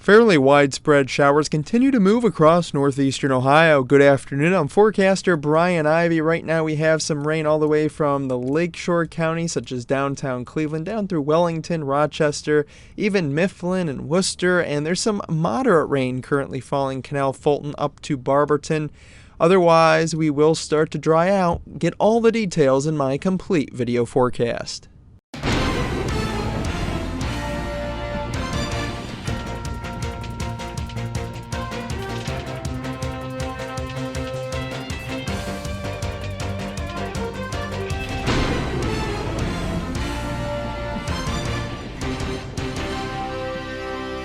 Fairly widespread showers continue to move across northeastern Ohio. Good afternoon. I'm forecaster Brian Ivey. Right now we have some rain all the way from the lakeshore counties such as downtown Cleveland down through Wellington, Rochester, even Mifflin and Worcester, and there's some moderate rain currently falling Canal Fulton up to Barberton. Otherwise, we will start to dry out. Get all the details in my complete video forecast.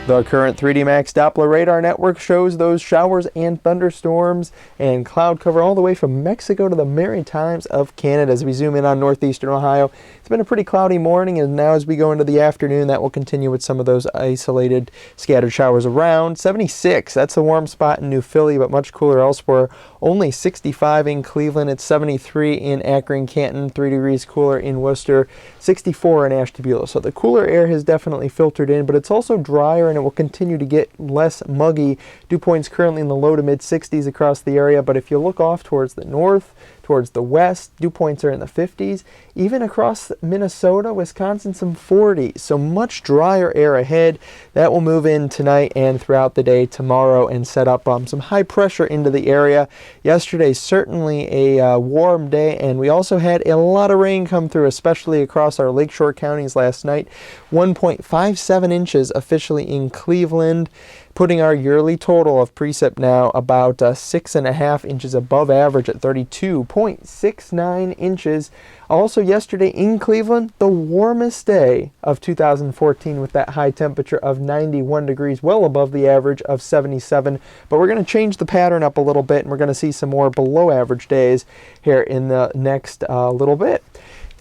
The current 3D Max Doppler radar network shows those showers and thunderstorms and cloud cover all the way from Mexico to the Maritimes of Canada. As we zoom in on northeastern Ohio, it's been a pretty cloudy morning, and now as we go into the afternoon, that will continue with some of those isolated scattered showers around. 76, that's a warm spot in New Philly, but much cooler elsewhere. Only 65 in Cleveland. It's 73 in Akron, Canton, 3 degrees cooler in Worcester, 64 in Ashtabula. So the cooler air has definitely filtered in, but it's also drier and it will continue to get less muggy. Dew points currently in the low to mid 60s across the area, but if you look off towards the north, towards the west, dew points are in the 50s. Even across Minnesota, Wisconsin, some 40s. So much drier air ahead. That will move in tonight and throughout the day tomorrow and set up some high pressure into the area. Yesterday, certainly a warm day, and we also had a lot of rain come through, especially across our lakeshore counties last night. 1.57 inches officially in Cleveland, putting our yearly total of precip now about 6.5 inches above average at 32.69 inches. Also yesterday in Cleveland, the warmest day of 2014 with that high temperature of 91 degrees, well above the average of 77. But we're going to change the pattern up a little bit, and we're going to see some more below average days here in the next little bit.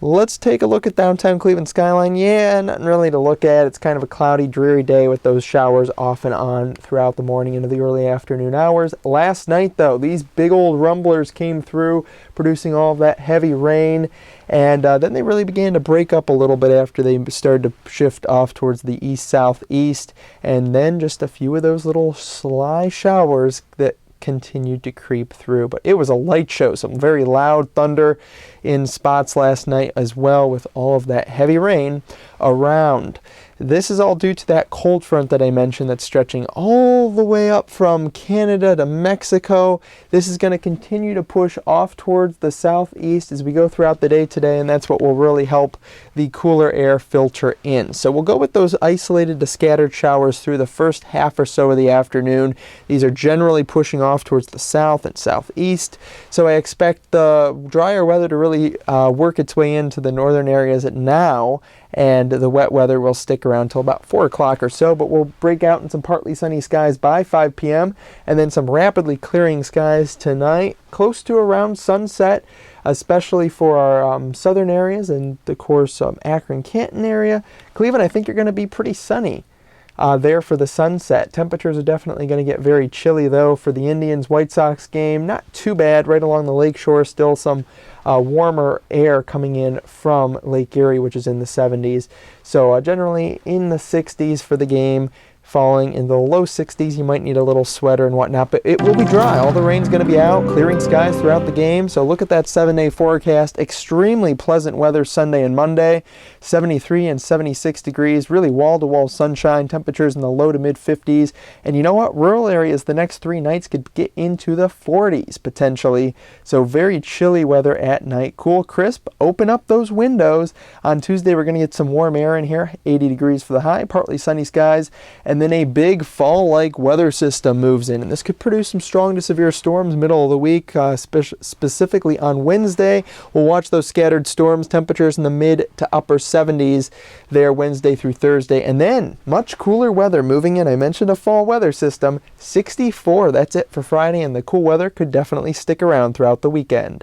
Let's take a look at downtown Cleveland skyline. Yeah, nothing really to look at. It's kind of a cloudy, dreary day with those showers off and on throughout the morning into the early afternoon hours. Last night, though, these big old rumblers came through, producing all of that heavy rain, and then they really began to break up a little bit after they started to shift off towards the east-southeast, and then just a few of those little sly showers that continued to creep through. But it was a light show, some very loud thunder in spots last night as well, with all of that heavy rain around. This is all due to that cold front that I mentioned that's stretching all the way up from Canada to Mexico. This is going to continue to push off towards the southeast as we go throughout the day today, and that's what will really help the cooler air filter in. So we'll go with those isolated to scattered showers through the first half or so of the afternoon. These are generally pushing off towards the south and southeast, so I expect the drier weather to really work its way into the northern areas at now, and the wet weather will stick around until about 4 o'clock or so, but we'll break out in some partly sunny skies by 5 p.m. and then some rapidly clearing skies tonight, close to around sunset, especially for our southern areas and, of course, Akron, Canton area. Cleveland, I think you're going to be pretty sunny there for the sunset. Temperatures are definitely going to get very chilly, though, for the Indians-White Sox game. Not too bad. Right along the lakeshore, still some warmer air coming in from Lake Erie, which is in the 70s. So generally in the 60s for the game. Falling in the low 60s. You might need a little sweater and whatnot, but it will be dry. All the rain's going to be out, clearing skies throughout the game. So look at that 7-day forecast. Extremely pleasant weather Sunday and Monday. 73 and 76 degrees. Really wall-to-wall sunshine. Temperatures in the low to mid 50s. And you know what? Rural areas the next 3 nights could get into the 40s potentially. So very chilly weather at night. Cool, crisp. Open up those windows. On Tuesday, we're going to get some warm air in here. 80 degrees for the high. Partly sunny skies. And then a big fall-like weather system moves in, and this could produce some strong to severe storms middle of the week, specifically on Wednesday. We'll watch those scattered storms, temperatures in the mid to upper 70s there Wednesday through Thursday, and then much cooler weather moving in. I mentioned a fall weather system, 64. That's it for Friday, and the cool weather could definitely stick around throughout the weekend.